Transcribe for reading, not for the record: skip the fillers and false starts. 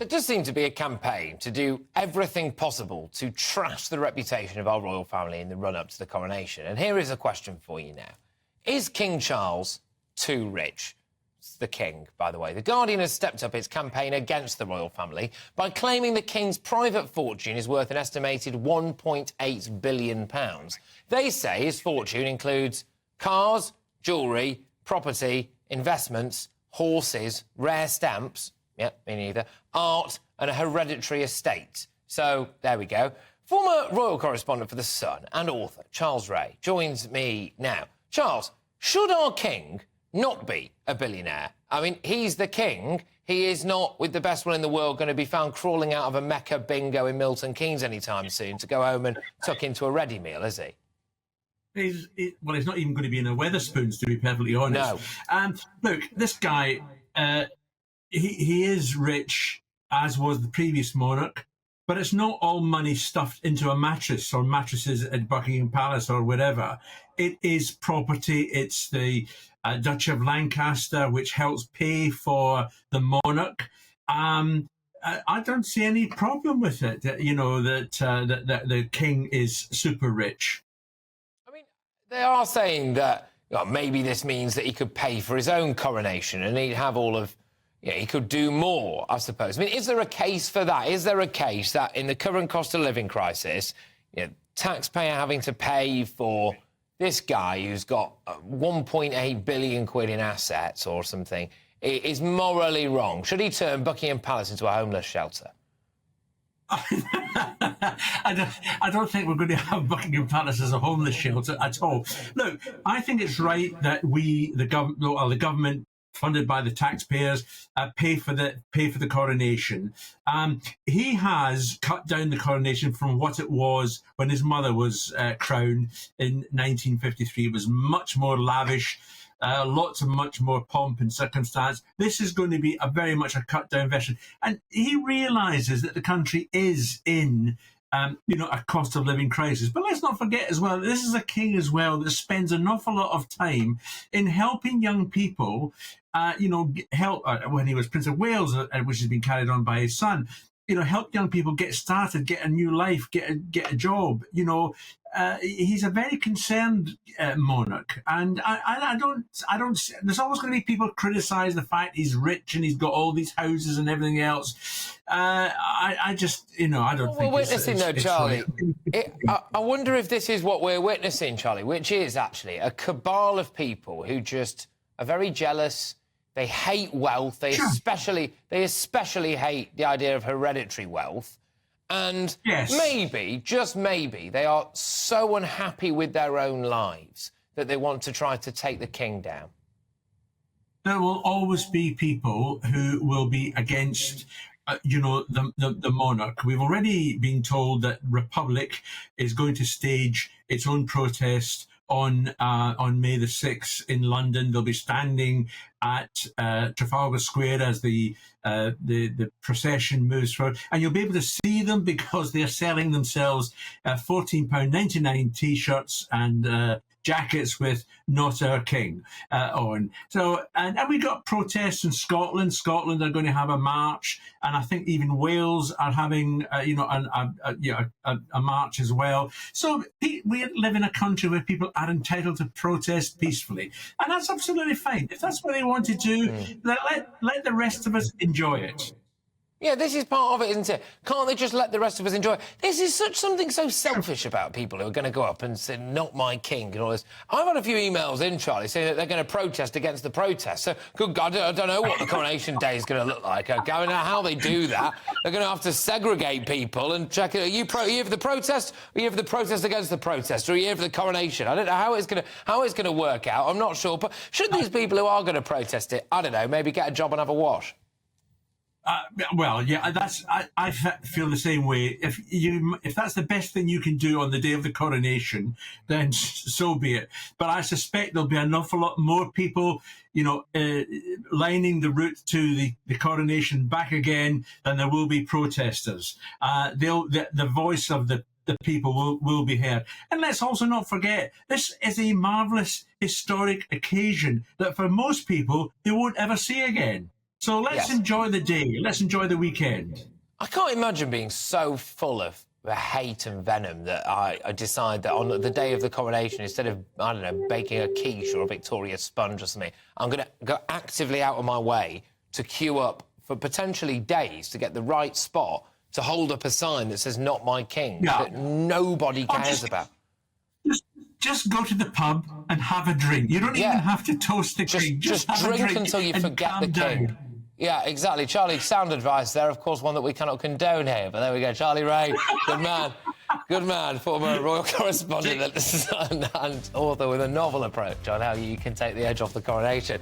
There does seem to be a campaign to do everything possible to trash the reputation of our royal family in the run-up to the coronation. And here is a question for you now. Is King Charles too rich? It's the King, by the way. The Guardian has stepped up its campaign against the royal family by claiming the King's private fortune is worth an estimated £1.8 billion. They say his fortune includes cars, jewellery, property, investments, horses, rare stamps, yep, me neither, art and a hereditary estate. So, there we go. Former royal correspondent for The Sun and author Charles Ray joins me now. Charles, should our king not be a billionaire? I mean, he's the king. He is not, with the best one in the world, going to be found crawling out of a Mecca bingo in Milton Keynes anytime soon to go home and tuck into a ready meal, is he? He's not even going to be in a Weatherspoons, to be perfectly honest. No. Look, this guy, he is rich, as was the previous monarch, but it's not all money stuffed into a mattress or mattresses at Buckingham Palace or whatever. It is property. It's the Duchy of Lancaster, which helps pay for the monarch. I don't see any problem with it, that the king is super rich. I mean, they are saying that maybe this means that he could pay for his own coronation and he'd have all of... he could do more, I suppose. I mean, is there a case for that? Is there a case that in the current cost of living crisis, taxpayer having to pay for this guy who's got 1.8 billion quid in assets or something is morally wrong? Should he turn Buckingham Palace into a homeless shelter? I don't think we're going to have Buckingham Palace as a homeless shelter at all. Look, I think it's right that the government, funded by the taxpayers, pay for the coronation. He has cut down the coronation from what it was when his mother was crowned in 1953. It was much more lavish, lots of much more pomp and circumstance. This is going to be very much a cut down version, and he realises that the country is in a cost of living crisis. But let's not forget as well, this is a king as well that spends an awful lot of time in helping young people, help when he was Prince of Wales, which has been carried on by his son, help young people get started, get a new life, get a job. He's a very concerned monarch, and I don't. There's always going to be people criticise the fact he's rich and he's got all these houses and everything else. I just, I don't think. We're witnessing though, Charlie. I wonder if this is what we're witnessing, Charlie, which is actually a cabal of people who just are very jealous. They hate wealth. They especially hate the idea of hereditary wealth. And maybe, just maybe, they are so unhappy with their own lives that they want to try to take the king down. There will always be people who will be against the monarch. We've already been told that Republic is going to stage its own protest on May the 6th in London. They'll be standing at Trafalgar Square as the procession moves forward, and you'll be able to see them because they're selling themselves £14.99 T-shirts and jackets with "Not Our King" on. So, and we got protests in Scotland. Scotland are going to have a march, and I think even Wales are having a march as well. So we live in a country where people are entitled to protest peacefully, and that's absolutely fine. If that's what they want to do, let the rest of us enjoy it. Yeah, this is part of it, isn't it? Can't they just let the rest of us enjoy it? This is something so selfish about people who are going to go up and say, "Not my king," and all this. I've had a few emails in, Charlie, saying that they're going to protest against the protest. So, good God, I don't know what the coronation day is going to look like. Okay, I don't know how they do that. They're going to have to segregate people and check it. Are you here for the protest? Or are you here for the protest against the protest? Or are you here for the coronation? I don't know how it's going to work out. I'm not sure. But should these people who are going to protest it, I don't know, maybe get a job and have a wash? Well, yeah, I feel the same way. If that's the best thing you can do on the day of the coronation, then so be it. But I suspect there'll be an awful lot more people, lining the route to the coronation back again than there will be protesters. The voice of the people will be heard. And let's also not forget, this is a marvellous historic occasion that for most people they won't ever see again. So let's enjoy the day. Let's enjoy the weekend. I can't imagine being so full of hate and venom that I decide that on the day of the coronation, instead of, I don't know, baking a quiche or a Victoria sponge or something, I'm going to go actively out of my way to queue up for potentially days to get the right spot to hold up a sign that says "Not my king," that nobody cares about. Just go to the pub and have a drink. You don't even have to toast the king. Just drink until you forget the king. Yeah, exactly. Charlie, sound advice there. Of course, one that we cannot condone here. But there we go. Charlie Ray, good man. Good man. Former royal correspondent and author with a novel approach on how you can take the edge off the coronation.